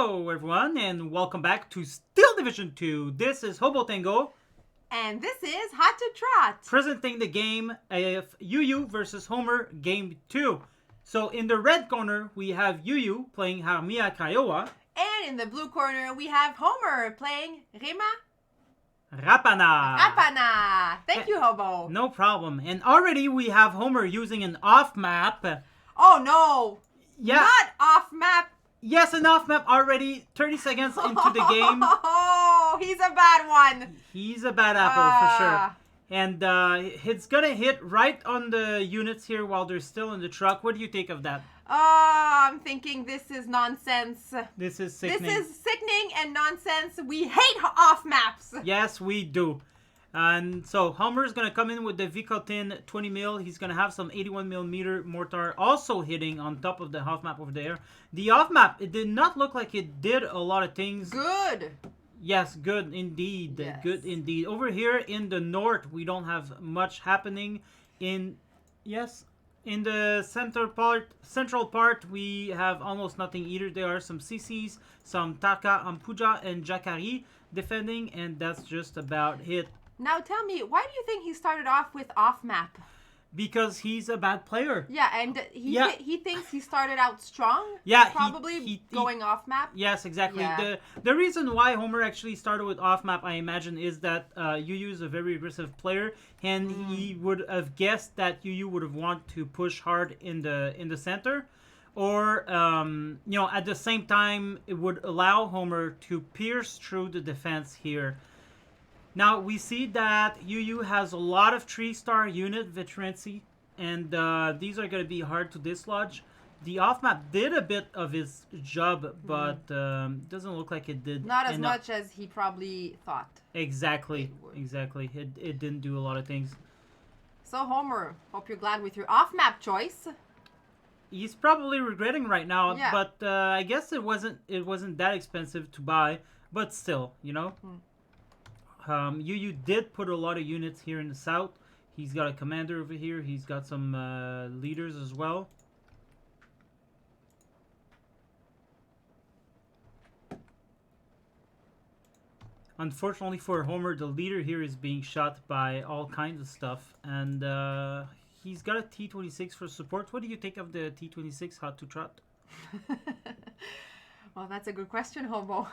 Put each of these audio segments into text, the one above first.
Hello, everyone, and welcome back to Steel Division 2. This is Hobo Tango. And this is Hot to Trot. Presenting the game of Yuyu versus Homer Game 2. So in the red corner, we have Yuyu playing Harmia Kiowa. And in the blue corner, we have Homer playing Rema Rapana. Rapana. Thank you, Hobo. No problem. And already we have Homer using an off-map. Oh, no. Yeah. Not off-map. Yes, an off-map already 30 seconds into the game. Oh, he's a bad one. He's a bad apple for sure. And it's going to hit right on the units here while they're still in the truck. What do you think of that? I'm thinking this is nonsense. This is sickening. This is sickening and nonsense. We hate off-maps. Yes, we do. And so Homer's going to come in with the Vicotin 20 mil. He's going to have some 81 millimeter mortar also hitting on top of the off map over there. The off map, it did not look like it did a lot of things. Good. Yes, good indeed. Yes. Good indeed. Over here in the north, we don't have much happening. In the central part, we have almost nothing either. There are some CCs, some Taka, Ampuja, and Jakari defending, and that's just about it. Now tell me, why do you think he started off with off-map? Because he's a bad player. Yeah, and he thinks he started out strong. Yeah, probably going off map. Yes, exactly. Yeah. The reason why Homer actually started with off map, I imagine, is that Yuyu is a very aggressive player, and he would have guessed that Yuyu would have wanted to push hard in the center, or at the same time it would allow Homer to pierce through the defense here. Now, we see that Yuyu has a lot of 3-star unit veterancy, and these are going to be hard to dislodge. The off-map did a bit of his job, but doesn't look like it did Not as enough. much as he probably thought. Exactly. It didn't do a lot of things. So, Homer, hope you're glad with your off-map choice. He's probably regretting right now, Yeah. but I guess it wasn't that expensive to buy, but still, Yuyu did put a lot of units here in the south. He's got a commander over here. He's got some leaders as well. Unfortunately for Homer, the leader here is being shot by all kinds of stuff. And he's got a T-26 for support. What do you think of the T-26 Hot to Trot? Well, that's a good question, Hobo.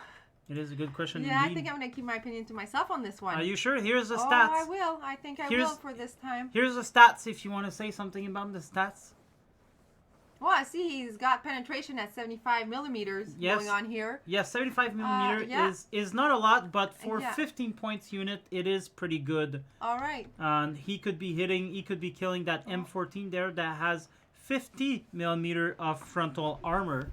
It is a good question Yeah, indeed. I think I'm going to keep my opinion to myself on this one. Are you sure? Here's the Oh, stats. I will. I think I will for this time. Here's the stats if you want to say something about the stats. Well, I see he's got penetration at 75 millimeters going on here. Yes, 75 millimeter is not a lot, but for 15 points unit, it is pretty good. All right. And he could be killing that M14 there that has 50 millimeter of frontal armor.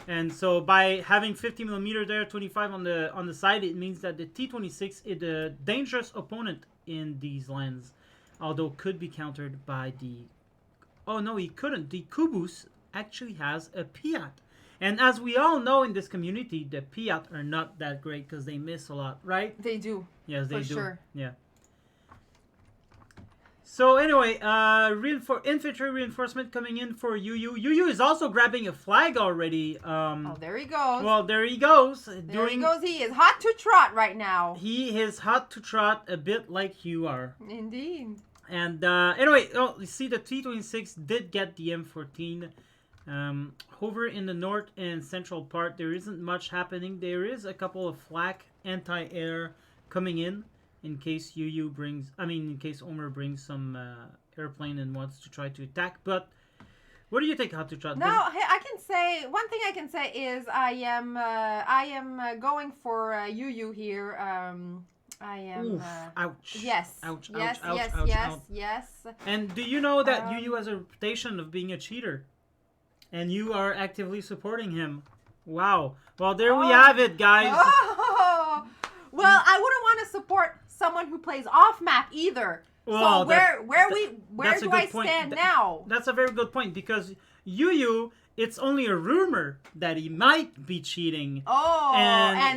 And so by having 50 millimeter there, 25 on the side, it means that the T-26 is a dangerous opponent in these lands, although could be countered by the. Oh no, he couldn't. The Kubus actually has a Piat, and as we all know in this community, the Piat are not that great because they miss a lot, right? They do. Yes, they do. For sure. Yeah. So anyway, infantry reinforcement coming in for Yuyu. Yuyu is also grabbing a flag already. Oh, there he goes. Well, there he goes. He is hot to trot right now. He is hot to trot, a bit like you are. Indeed. And anyway, you see the T-26 did get the M14. Over in the north and central part, there isn't much happening. There is a couple of flak anti-air coming in case in case Homer brings some airplane and wants to try to attack. But what do you think, Hot to Trot? No, I can say one thing. I can say is I am going for Yuyu here. I am. Oof, ouch. Yes. Ouch. Yes. Ouch. Yes. Ouch. Yes. Ouch. Yes. And do you know that Yuyu has a reputation of being a cheater, and you are actively supporting him? Wow. Well, there we have it, guys. Oh. Well, I wouldn't want to support someone who plays off map either. Well, so where do I stand now? That's a very good point, because Yuyu, it's only a rumor that he might be cheating. Oh,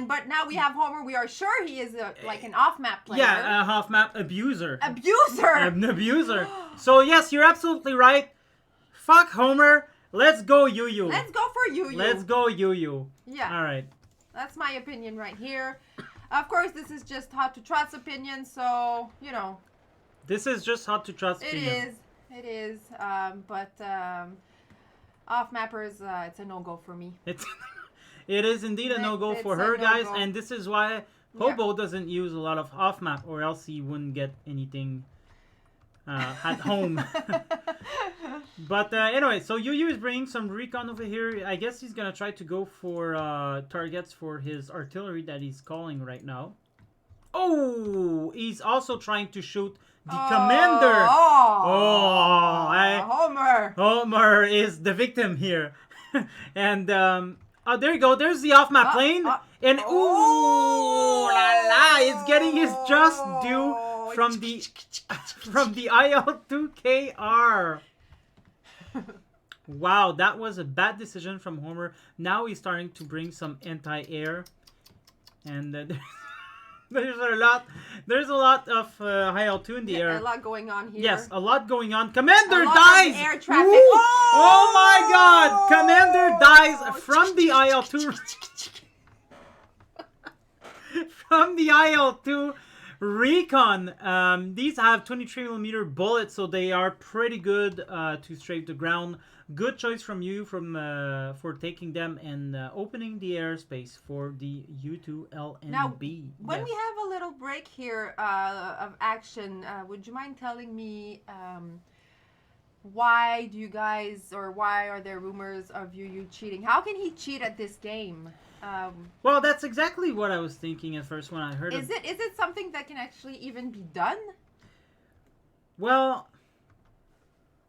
but now we have Homer. We are sure he is like an off map player. Yeah, a off map abuser. Abuser. An abuser. So yes, you're absolutely right. Fuck Homer. Let's go, Yuyu. Let's go for Yuyu. Let's go, Yuyu. Yeah. All right. That's my opinion right here. Of course, this is just Hot to Trot's opinion, so, you know. This is just Hot to Trot's opinion. It is. But off-mappers, it's a no-go for me. It is indeed a no-go for her, guys, no-go. and this is why Hobo doesn't use a lot of off-map, or else he wouldn't get anything at home. But anyway, so Yuyu is bringing some recon over here. I guess he's gonna try to go for targets for his artillery that he's calling right now. Oh, he's also trying to shoot the commander. Homer is the victim here. And oh, there you go. There's the off-map plane. And ooh la la, it's getting his just due from the IL-2KR. Wow, that was a bad decision from Homer. Now he's starting to bring some anti-air, and there's a lot of IL-2 in the air. A lot going on here. Yes, a lot going on. Commander a lot dies. Of air traffic. Oh my God! Commander dies from the IL-2. From the IL-2 recon. These have 23mm bullets, so they are pretty good to strafe the ground. Good choice from you for taking them and opening the airspace for the U2LNB. Now, when we have a little break here of action, would you mind telling me why are there rumors of Yuyu cheating? How can he cheat at this game? Well, that's exactly what I was thinking at first when I heard it. Is it something that can actually even be done? Well,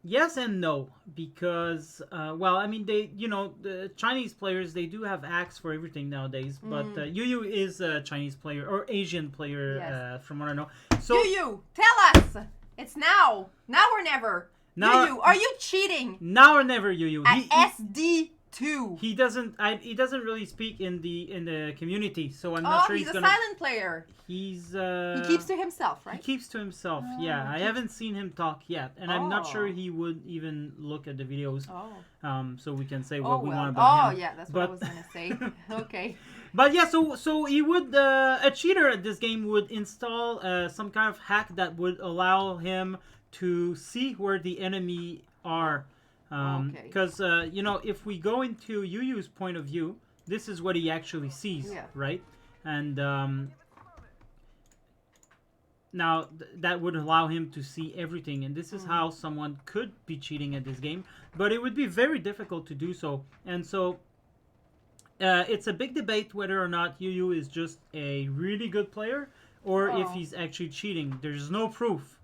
yes and no, because well, I mean, the Chinese players, they do have hacks for everything nowadays, but Yuyu is a Chinese player or Asian player, yes. From what I know. So Yuyu, tell us, it's now or never. Now, Yuyu, are you cheating? Now or never, Yuyu. At SD2. He doesn't really speak in the community, so I'm not sure he's gonna... a silent player. He keeps to himself, right? He keeps to himself. Yeah, I haven't seen him talk yet, and I'm not sure he would even look at the videos. So we can say what we want about him. Oh yeah, that's what I was gonna say. Okay. But yeah, so he would a cheater at this game would install some kind of hack that would allow him to see where the enemy are. Because you know, if we go into Yuyu's point of view, this is what he actually sees, right? And now that would allow him to see everything, and this is how someone could be cheating at this game, but it would be very difficult to do so. And so it's a big debate whether or not Yuyu is just a really good player or if he's actually cheating. There's no proof.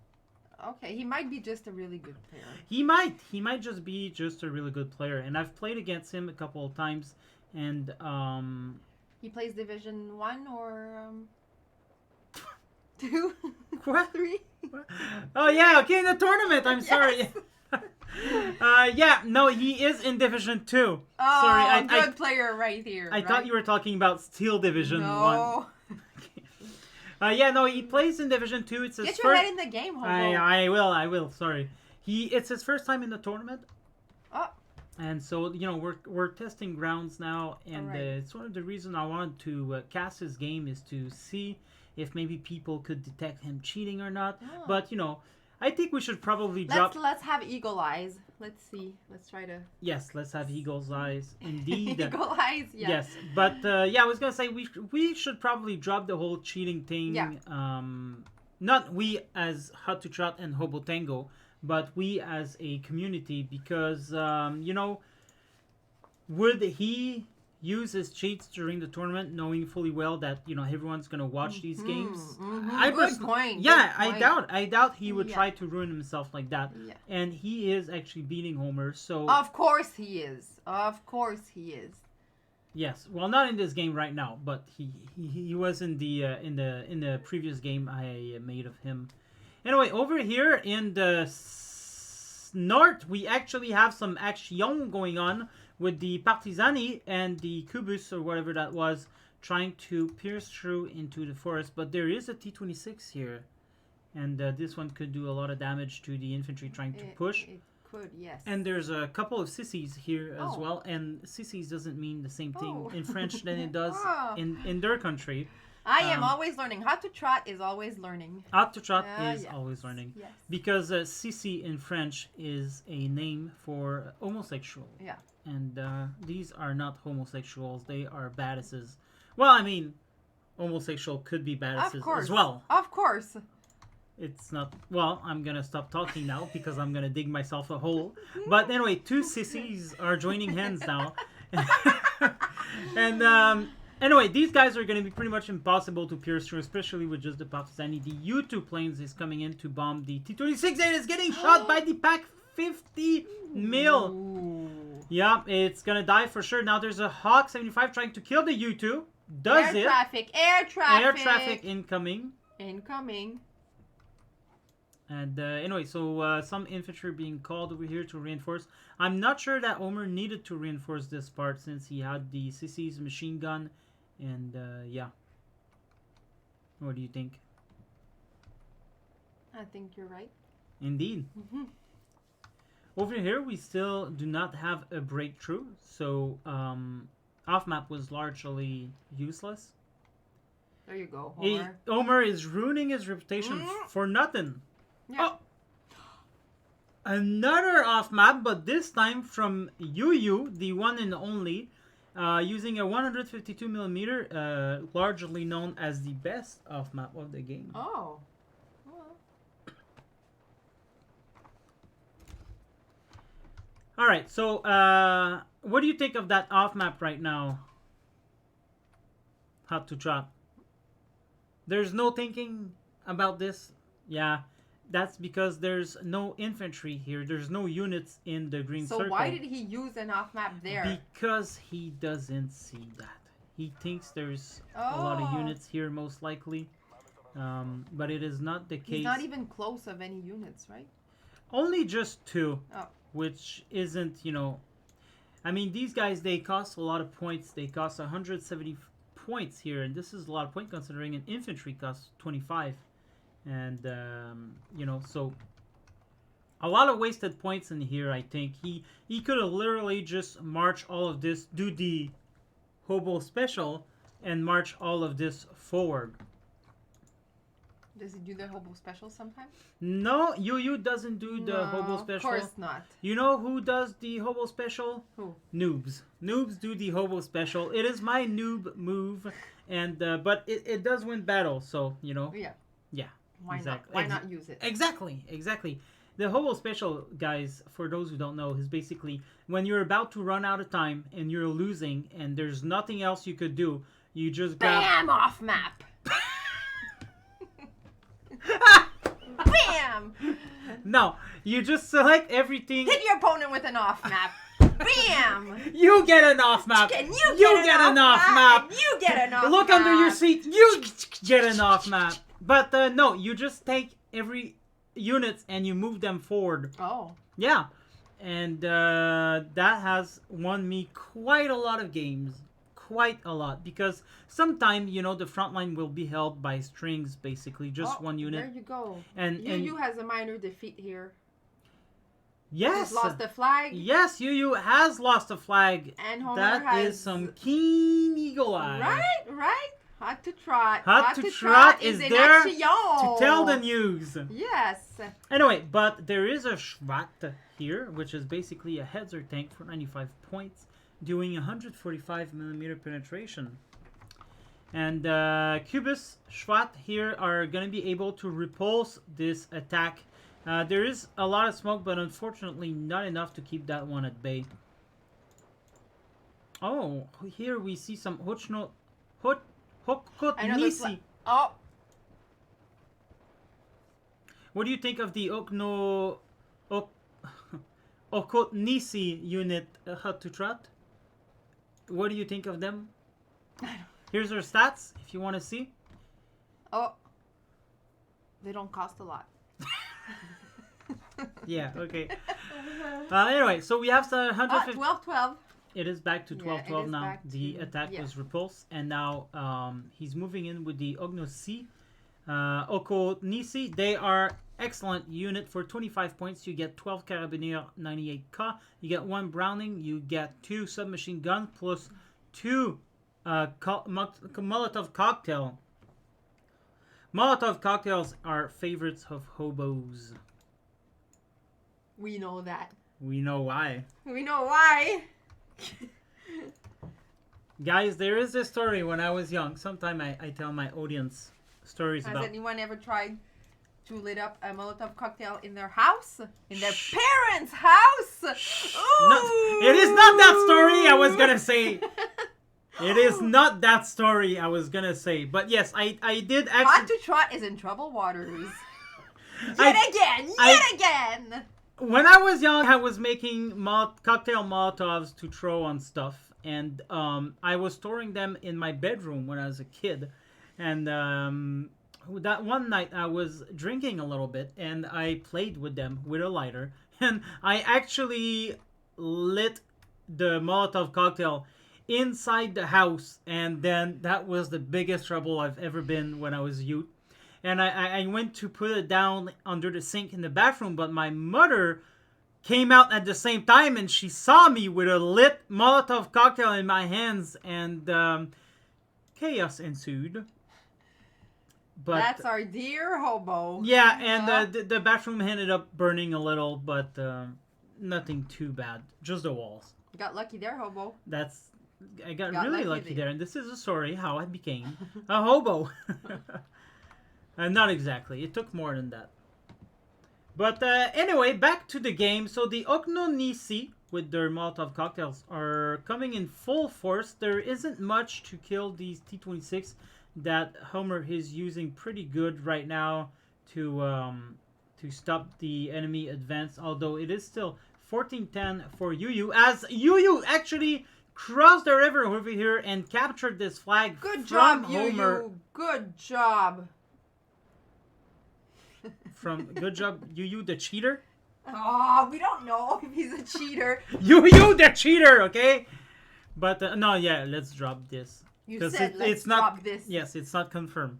Okay, he might be just a really good player. He might just be just a really good player, and I've played against him a couple of times, and he plays Division 1 or 2? What? 3? Oh yeah, okay, in the tournament. I'm sorry. Yeah, no, he is in Division 2. Oh, sorry, good player right here. I thought you were talking about Steel Division 1. Yeah, no, he plays in Division 2. It's his Get your head in the game, Hobo. I will. Sorry. It's his first time in the tournament. Oh. And so, you know, we're testing grounds now, and it's one of the reasons I wanted to cast his game is to see if maybe people could detect him cheating or not. Oh. But, you know, I think we should probably drop... Let's have eagle eyes. Let's see. Let's try to... Yes, let's have eagle's eyes. Indeed. Eagle eyes, yeah. Yes, but yeah, I was going to say we should probably drop the whole cheating thing. Yeah. Not we as Hot to Trot and Hobo Tango, but we as a community, because, you know, would he use his cheats during the tournament, knowing fully well that, you know, everyone's gonna watch these games? Good point. Yeah, good point. I doubt he would try to ruin himself like that. Yeah. And he is actually beating Homer, so of course he is. Of course he is. Yes, well, not in this game right now, but he was in the previous game I made of him. Anyway, over here in the north, we actually have some action going on with the Partisani and the Kubus, or whatever that was, trying to pierce through into the forest. But there is a T-26 here, and this one could do a lot of damage to the infantry trying to push. It could, yes. And there's a couple of sissies here as Oh. well. And sissies doesn't mean the same thing Oh. in French than it does Oh. in their country. I am always learning. How to trot is always learning. Hot to trot is Yes. always learning. Yes. Because sissy in French is a name for homosexual. Yeah. And these are not homosexuals. They are badasses. Well, I mean, homosexual could be badasses Of course. as well. Of course. It's not. Well, I'm going to stop talking now because I'm going to dig myself a hole. But anyway, two sissies are joining hands now. And anyway, these guys are going to be pretty much impossible to pierce through, especially with just the Partisani. The U2 planes is coming in to bomb the T-26 and is getting shot by the Pac 50 mil. Ooh. Yeah, it's going to die for sure. Now there's a Hawk 75 trying to kill the U2. Does Air it? traffic. Air traffic. Air traffic incoming. Incoming. And anyway, so some infantry being called over here to reinforce. I'm not sure that Omer needed to reinforce this part since he had the Sissy's machine gun. And yeah. What do you think? I think you're right. Indeed. Mm-hmm. Over here, we still do not have a breakthrough. So off-map was largely useless. There you go, Homer. Omer is ruining his reputation for nothing. Yeah. Oh. Another off-map, but this time from Yuyu, the one and only, using a 152mm, largely known as the best off-map of the game. Oh. Well. Alright, so what do you think of that off-map right now? Hot to trot. There's no thinking about this. Yeah. That's because there's no infantry here. There's no units in the green circle. So why did he use an off-map there? Because he doesn't see that. He thinks there's a lot of units here, most likely. But it is not the case. He's not even close of any units, right? Only just two. Oh. Which isn't, you know... I mean, these guys, they cost a lot of points. They cost 170 points here. And this is a lot of points considering an infantry costs 25. And, you know, so a lot of wasted points in here, I think. He could have literally just marched all of this, do the hobo special, and march all of this forward. Does he do the hobo special sometimes? No, Yuyu doesn't do the hobo special. Of course not. You know who does the hobo special? Who? Noobs. Noobs do the hobo special. It is my noob move, and but it does win battles, so, you know. Yeah. Yeah. Why Exactly. not? Why not use it? Exactly. The hobo special, guys, for those who don't know, is basically when you're about to run out of time and you're losing and there's nothing else you could do, you just grab... Bam! Off map! Bam! No, you just select everything. Hit your opponent with an off map. Bam! You get an off map. And you get an off map. And you get an off map. Look under your seat. You get an off map. But no, you just take every unit and you move them forward. Oh. Yeah. And that has won me quite a lot of games. Quite a lot. Because sometimes, you know, the front line will be held by strings, basically. Just one unit. There you go. And Yuyu has a minor defeat here. Yes. He's lost the flag. Yes, Yuyu has lost a flag. And Homer That has... is some keen eagle eye. Right. Hot to trot. Hot to trot is in there action. to tell the news. Yes. Anyway, but there is a Schwatt here, which is basically a Hetzer tank for 95 points, doing 145mm penetration. And Cubus Schwatt here are going to be able to repulse this attack. There is a lot of smoke, but unfortunately not enough to keep that one at bay. Oh, here we see some Hokotnisi. Oh. What do you think of the Okotnisi unit, Hot to Trot? What do you think of them? Here's their stats, if you want to see. Oh. They don't cost a lot. Yeah, okay. Anyway, so we have the 150... 12-12. It is back to 12-12 now. The to, attack was repulsed, and now he's moving in with the Okotnisi. They are Excellent unit. For 25 points, you get 12 Carabinier 98K. You get 1 Browning. You get 2 submachine gun plus 2 Molotov cocktail. Molotov cocktails are favorites of hobos. We know that. We know why. We know why. Guys, there is this story when I was young. Sometime I tell my audience stories about... Has anyone ever tried to lit up a Molotov cocktail in their house? In their parents' house? Ooh. No, it is not that story I was gonna say. It is not that story I was gonna say. But yes, I did actually... Hot to Trot is in troubled waters. Yet again! When I was young, I was making cocktail Molotovs to throw on stuff. And I was storing them in my bedroom when I was a kid. And that one night I was drinking a little bit. And I played with them with a lighter. And I actually lit the Molotov cocktail inside the house. And then that was the biggest trouble I've ever been when I was a youth. And I went to put it down under the sink in the bathroom. But my mother came out at the same time, and she saw me with a lit Molotov cocktail in my hands, and chaos ensued. But that's our dear hobo. Yeah, and the bathroom ended up burning a little, but nothing too bad. Just the walls. You got lucky there, hobo. I got really lucky there, and this is a story how I became a hobo. Not exactly. It took more than that. But anyway, back to the game. So the Oknonisi with their Molotov cocktails are coming in full force. There isn't much to kill these T-26 that Homer is using pretty good right now to stop the enemy advance. Although it is still 14-10 for Yuyu, as Yuyu actually crossed the river over here and captured this flag. Good from job, Homer. Yuyu. Good job. Good job, Yuyu the cheater. Oh, we don't know if he's a cheater. Yuyu the cheater, okay? But no, yeah, let's drop this. You said let's drop this. Yes, it's not confirmed.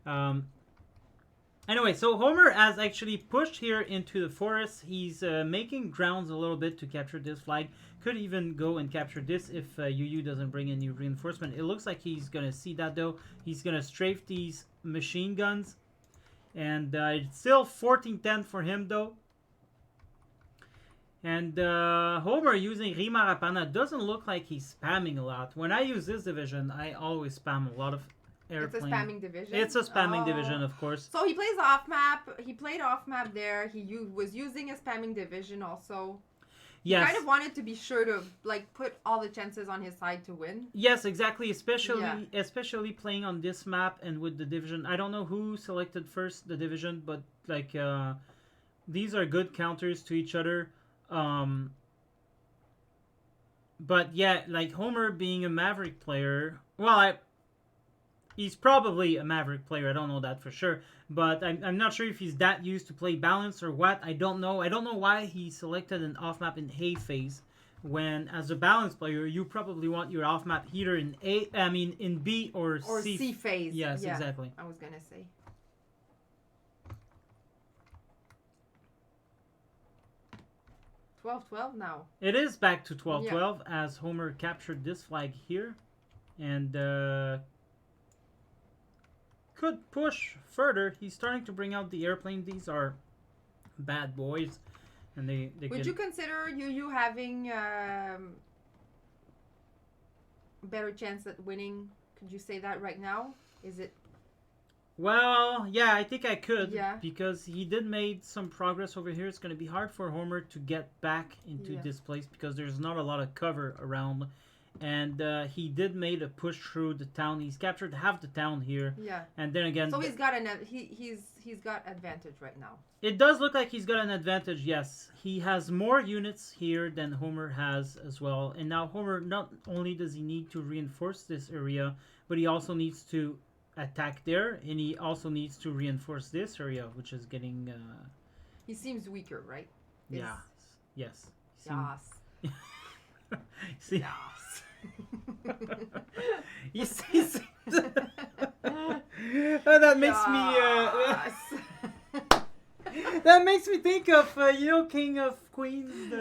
Anyway, so Homer has actually pushed here into the forest. He's making grounds a little bit to capture this flag. Could even go and capture this if Yuyu doesn't bring any reinforcement. It looks like he's going to see that, though. He's going to strafe these machine guns. And it's still 14-10 for him, though. And Homer using Rima Rapana doesn't look like he's spamming a lot. When I use this division, I always spam a lot of airplane. It's a spamming division? It's a spamming division, of course. So he plays off-map. He played off-map there. He was using a spamming division also. Yes. He kind of wanted to be sure to put all the chances on his side to win. Yes, exactly. Especially playing on this map and with the division. I don't know who selected first the division, but these are good counters to each other. But yeah, Homer being a Maverick player. Well, he's probably a Maverick player. I don't know that for sure. But I'm not sure if he's that used to play balance or what. I don't know. I don't know why he selected an off-map in A phase. When, as a balance player, you probably want your off-map either in in B or C phase. Yes, yeah, exactly. I was going to say. $12-12 now. It is back to 12-12 as Homer captured this flag here. And could push further. He's starting to bring out the airplane. These are bad boys, and they would you consider you having better chance at winning? Could you say that right now? Is it? Well, yeah, I think I could. Yeah. Because he did make some progress over here. It's going to be hard for Homer to get back into this place because there's not a lot of cover around. And he did made a push through the town. He's captured half the town here. Yeah. And then again, so he's got he's got advantage right now. It does look like he's got an advantage. Yes, he has more units here than Homer has as well. And now Homer, not only does he need to reinforce this area, but he also needs to attack there, and he also needs to reinforce this area, which is getting. He seems weaker, right? Yeah. Yes. Yes. See. Yes. You see, that makes me. That makes me think of you know, King of Queens.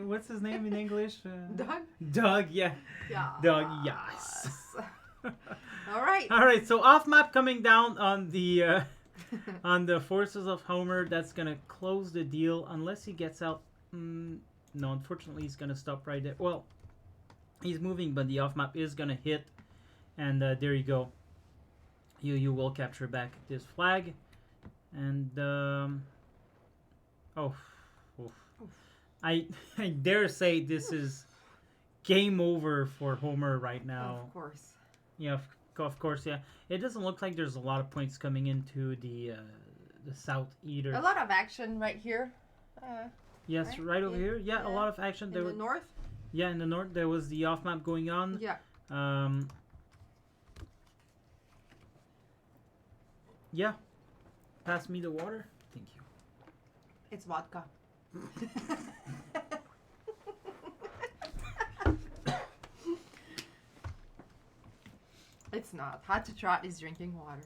What's his name in English? Doug? Doug, yeah. Yeah. Doug, yes. All right. All right, so off map coming down on the on the forces of Homer. That's gonna close the deal unless he gets out. No, unfortunately, he's gonna stop right there. Well, he's moving, but the off map is gonna hit, and there you go. You will capture back this flag, and oh, oof. I dare say this is game over for Homer right now. Of course. Yeah, of course, yeah. It doesn't look like there's a lot of points coming into the south either. A lot of action right here. Yes, right over here. Yeah, a lot of action. In the north? Yeah, in the north there was the off map going on. Yeah. Yeah. Pass me the water. Thank you. It's vodka. It's not. Hot to Trot is drinking water.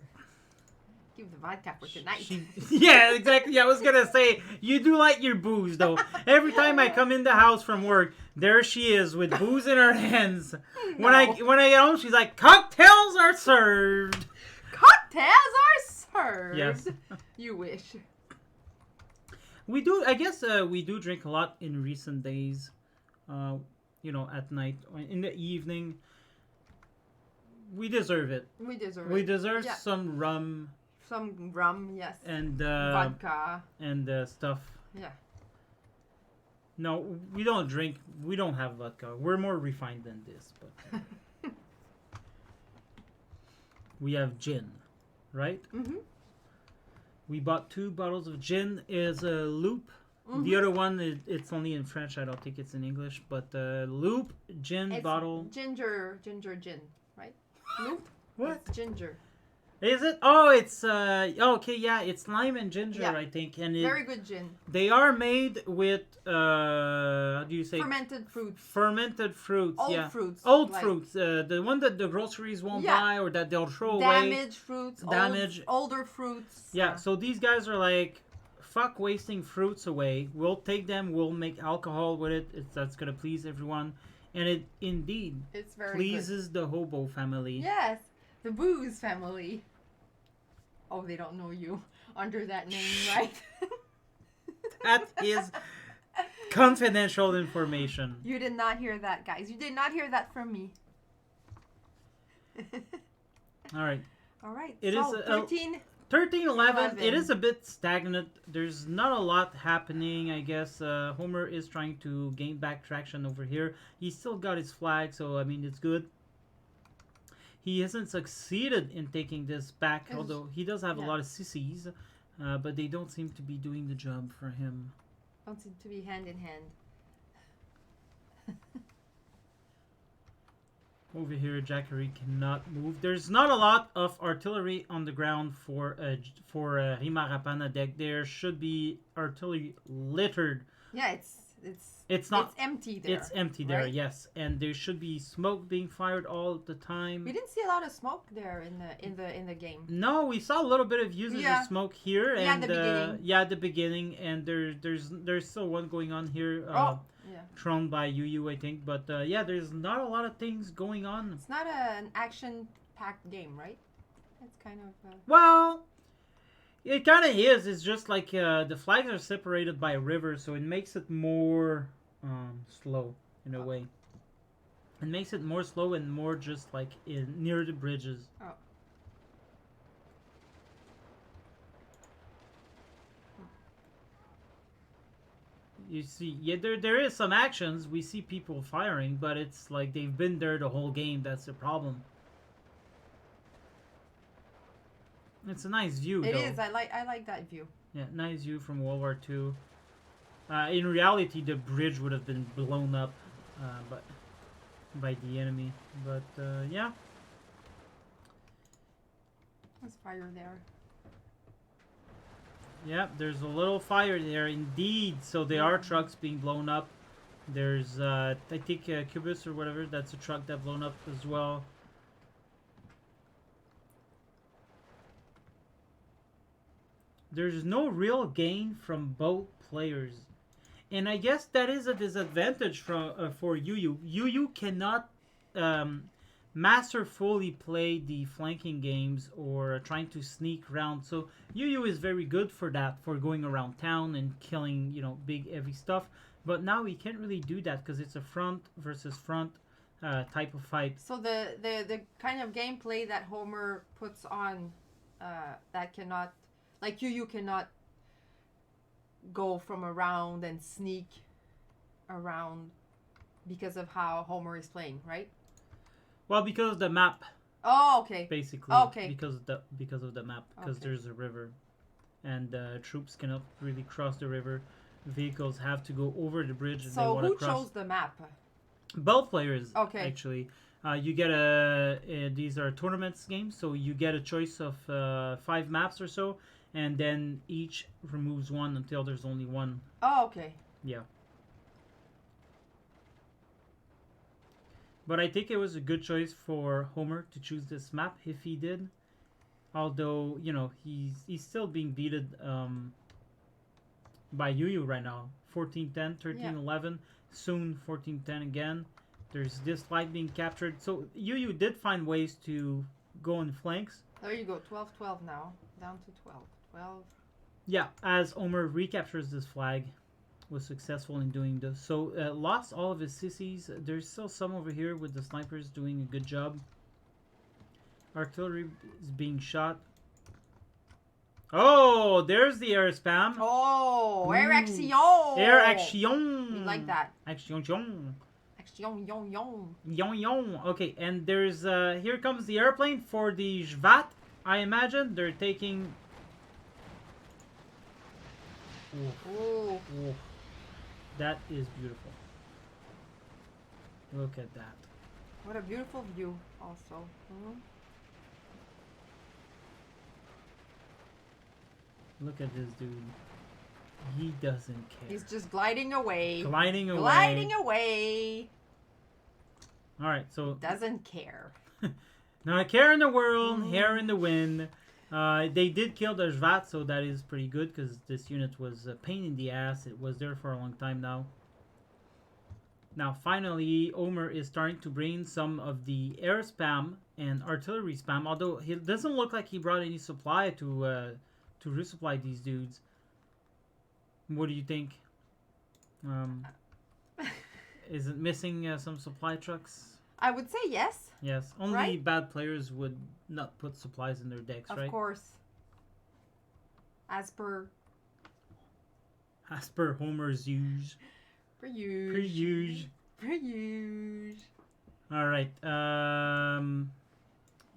Give the vodka for tonight. Yeah, exactly. I was gonna say you do like your booze though. Every time I come in the house from work, there she is with booze in her hands. No. When I get home, she's like, "Cocktails are served." Cocktails are served. Yes. You wish. We do. I guess we do drink a lot in recent days. You know, at night or in the evening. We deserve it. We deserve We it. deserve Yeah. some rum Some rum, yes. and Vodka. and stuff. Yeah. No, we don't drink. We don't have vodka. We're more refined than this, but we have gin, right? Mm-hmm. We bought 2 bottles of gin. Is a loop. Mm-hmm. The other one, it's only in French. I don't think it's in English. But loop gin It's bottle. ginger gin, right? Loop? What? It's ginger. Is it? Oh, it's okay. Yeah, it's lime and ginger, Yeah. I think. And Very good gin. they are made with how do you say? Fermented fruits. Fermented fruits. Old yeah. fruits. Old like fruits. The one that the groceries won't Yeah. buy or that they'll throw away. Damaged fruits. Damage. Older fruits. Yeah. So these guys are like, fuck wasting fruits away. We'll take them. We'll make alcohol with it. That's gonna please everyone, and it indeed It's very pleases the hobo family. good. Yes. The Booze family. Oh, they don't know you under that name, right? That is confidential information. You did not hear that, guys. You did not hear that from me. All right. All right. It so, is a- 13. 13, 11, it 11. is a bit stagnant. There's not a lot happening, I guess. Homer is trying to gain back traction over here. He's still got his flag, so, I mean, it's good. He hasn't succeeded in taking this back, although he does have a lot of sissies, but they don't seem to be doing the job for him. Don't seem to be hand in hand. Over here, Jackery cannot move. There's not a lot of artillery on the ground for Rimarapana deck. There should be artillery littered. Yeah, It's not. It's empty there. It's empty there, right? yes, and there should be smoke being fired all the time. We didn't see a lot of smoke there in the game. No, we saw a little bit of usage Yeah. of smoke here, Yeah, and at the beginning. at the beginning, and there's still one going on here. Yeah. Thrown by Yuyu, I think, but yeah, there's not a lot of things going on. It's not an action-packed game, right? It's kind of. Well, it kind of is. It's just like the flags are separated by a river, so it makes it more slow in a way. It makes it more slow and more just like near the bridges. Oh. You see, yeah, there is some actions. We see people firing, but it's like they've been there the whole game. That's the problem. It's a nice view, It though. is. I like that view. Yeah, nice view from World War II. In reality, the bridge would have been blown up, but by the enemy. But yeah, There's fire there. yeah. There's a little fire there, indeed. So there are trucks being blown up. There's I think Cubus or whatever. That's a truck that blown up as well. there's no real gain from both players. And I guess that is a disadvantage for Yuyu. Yuyu cannot masterfully play the flanking games or trying to sneak around. So Yuyu is very good for that, for going around town and killing, big heavy stuff. But now he can't really do that because it's a front versus front type of fight. So the kind of gameplay that Homer puts on that cannot, like Yuyu cannot go from around and sneak around because of how Homer is playing, right? Well, because of the map. Oh, okay. Basically, okay. Because of the map, because Okay. there's a river, and troops cannot really cross the river. Vehicles have to go over the bridge. If they So want to who cross. chose the map? Both players. Okay. Actually, you get these are tournaments games, so you get a choice of 5 maps or so, and then each removes one until there's only one. Oh, okay. Yeah. But I think it was a good choice for Homer to choose this map if he did. Although, he's still being beaten by Yuyu right now. 14-10, 13-11, soon 14-10 again. There's this flag being captured. So Yuyu did find ways to go in flanks. There you go. 12-12 now. Down to 12. 12. Yeah, as Homer recaptures this flag, was successful in doing this. So lost all of his sissies. There's still some over here with the snipers doing a good job. Artillery is being shot. Oh, there's the air spam. Oh, air Ooh. action. Air action. We like that. Action. Action, yon, yon. Yon. Okay, and there's here comes the airplane for the Jvat. I imagine they're taking. Ooh. Ooh. That is beautiful. Look at that. What a beautiful view, also. Look at this dude. He doesn't care. He's just gliding away. Gliding away. Gliding away. Alright, so. Doesn't care. Not a care in the world, hair in the wind. They did kill the Jvat, so that is pretty good because this unit was a pain in the ass. It was there for a long time now. Now, finally, Homer is starting to bring some of the air spam and artillery spam, although it doesn't look like he brought any supply to resupply these dudes. What do you think? Is it missing some supply trucks? I would say yes. Yes. Only Right? bad players would not put supplies in their decks, right? Of course. As per Homer's use. per use. Per use. Per use. All right.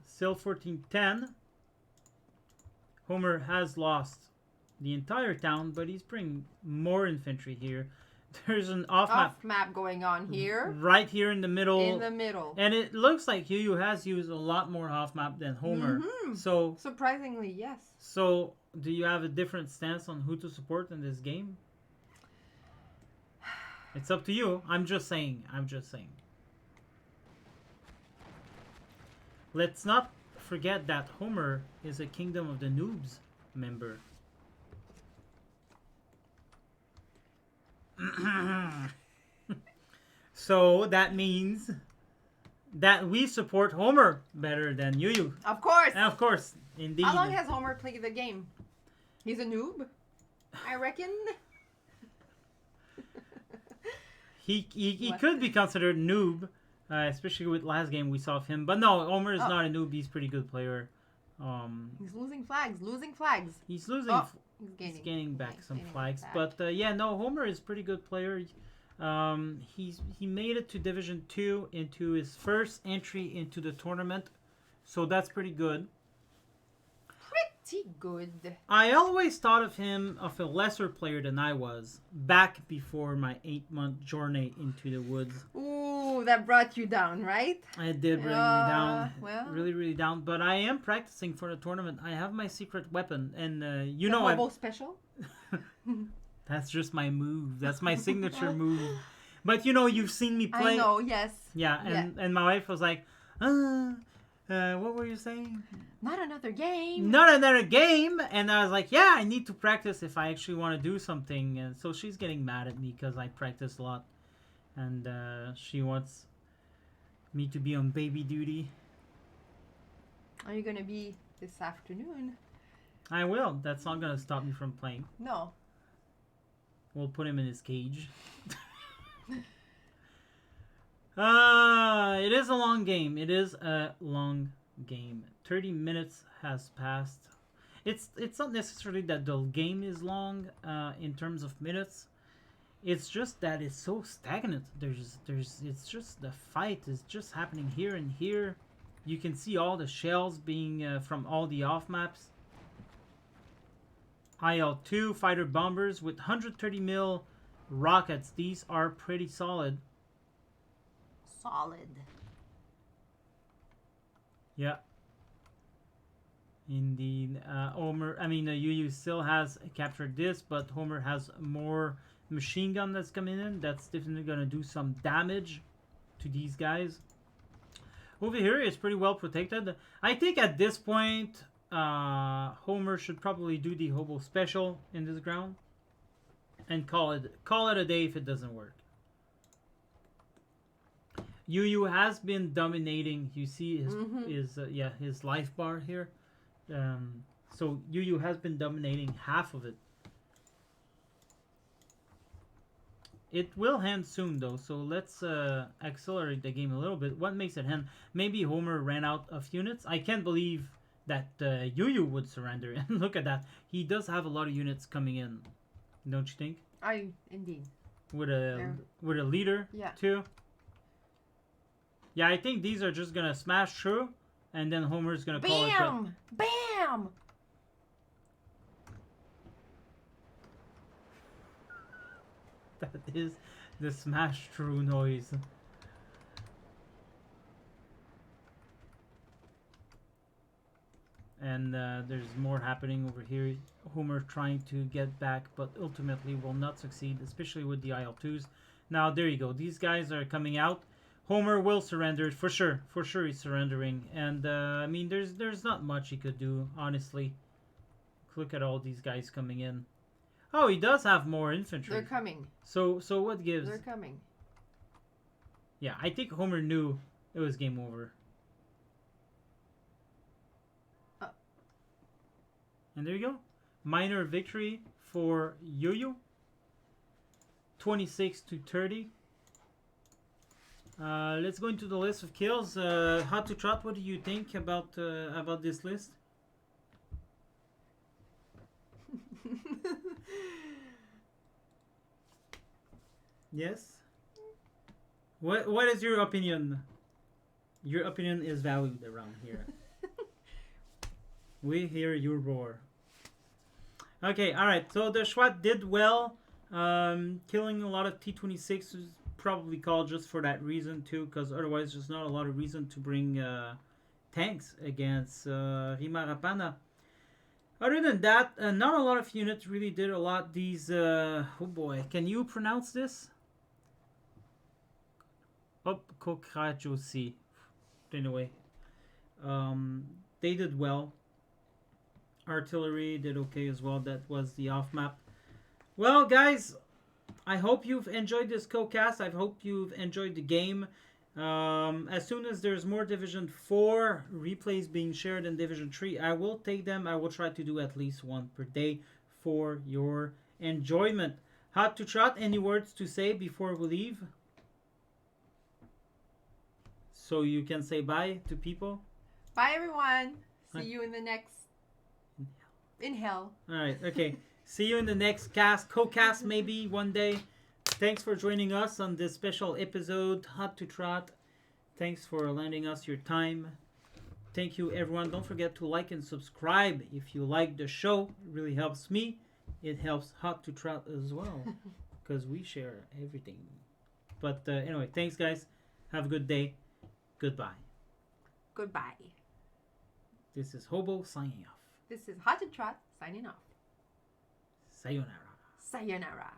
Still 14-10. Homer has lost the entire town, but he's bringing more infantry here. There's an off map going on here. right here in the middle. In the middle. And it looks like Yuyu has used a lot more off map than Homer. Mm-hmm. So surprisingly, yes. So do you have a different stance on who to support in this game? It's up to you. I'm just saying. Let's not forget that Homer is a Kingdom of the Noobs member. So that means that we support Homer better than Yuyu. Of course. And of course, indeed. How long has Homer played the game? He's a noob, I reckon. He could be considered noob, especially with last game we saw of him. But no, Homer is not a noob. He's a pretty good player. He's losing flags. He's losing. Oh, he's gaining back some gaining flags. back. But yeah, no, Homer is a pretty good player. He made it to Div.2 into his first entry into the tournament, so that's pretty good. Pretty good. I always thought of him of a lesser player than I was back before my 8-month journey into the woods. Ooh, that brought you down, right? It did bring me down. Well, Really, really down. But I am practicing for the tournament. I have my secret weapon, and you the know hobo special. That's just my move. That's my signature move. But you've seen me play. I know. Yes. Yeah, and my wife was like, What were you saying? Not another game. Not another game. And I was like, yeah, I need to practice if I actually want to do something. And so she's getting mad at me because I practice a lot. And she wants me to be on baby duty. Are you gonna be this afternoon? I will. That's not going to stop me from playing. No. We'll put him in his cage. It is a long game. It is a long game. 30 minutes has passed. It's not necessarily that the game is long in terms of minutes. It's just that it's so stagnant. It's just the fight is just happening here and here. You can see all the shells being from all the off maps. IL-2 fighter bombers with 130 mil rockets. These are pretty solid. Solid. Yeah. Indeed. Yuyu still has captured this, but Homer has more machine gun that's coming in. That's definitely going to do some damage to these guys. Over here, it's pretty well protected. I think at this point, Homer should probably do the hobo special in this ground and call it a day if it doesn't work. Yuyu has been dominating. You see his life bar here. So Yuyu has been dominating half of it. It will end soon though, so let's accelerate the game a little bit. What makes it end? Maybe Homer ran out of units. I can't believe that Yuyu would surrender. And look at that. He does have a lot of units coming in, don't you think? Indeed. With a leader too. Yeah, I think these are just gonna smash through, and then Homer's gonna call it. Bam! Bam! That is the smash through noise. And there's more happening over here. Homer trying to get back, but ultimately will not succeed, especially with the IL-2s. Now, there you go. These guys are coming out. Homer will surrender for sure. For sure, he's surrendering. And I mean, there's not much he could do, honestly. Look at all these guys coming in. Oh, he does have more infantry. They're coming. So what gives? They're coming. Yeah, I think Homer knew it was game over. And there you go. Minor victory for Yuyu. 26-30. Let's go into the list of kills. Hot to Trot, what do you think about this list? Yes. What is your opinion? Your opinion is valued around here. We hear your roar. Okay, alright, so the SWAT did well. Killing a lot of T-26 is probably called just for that reason too, because otherwise there's not a lot of reason to bring tanks against Rimarapana. Other than that, not a lot of units really did a lot. These, oh boy, can you pronounce this? Kokrajosi. Anyway, they did well. Artillery did okay as well. That was the off map. Well, guys, I hope you've enjoyed this co-cast. I hope you've enjoyed the game. As soon as there's more Division 4 replays being shared in Division 3, I will take them. I will try to do at least one per day for your enjoyment. Hot to Trot, any words to say before we leave? So you can say bye to people? Bye, everyone. See you in the next... In hell. Alright, okay. See you in the next co-cast maybe one day. Thanks for joining us on this special episode, Hot to Trot. Thanks for lending us your time. Thank you, everyone. Don't forget to like and subscribe if you like the show. It really helps me. It helps Hot to Trot as well, because we share everything. But anyway, thanks, guys. Have a good day. Goodbye. Goodbye. This is Hobo signing off. This is Hot to Trot signing off. Sayonara. Sayonara.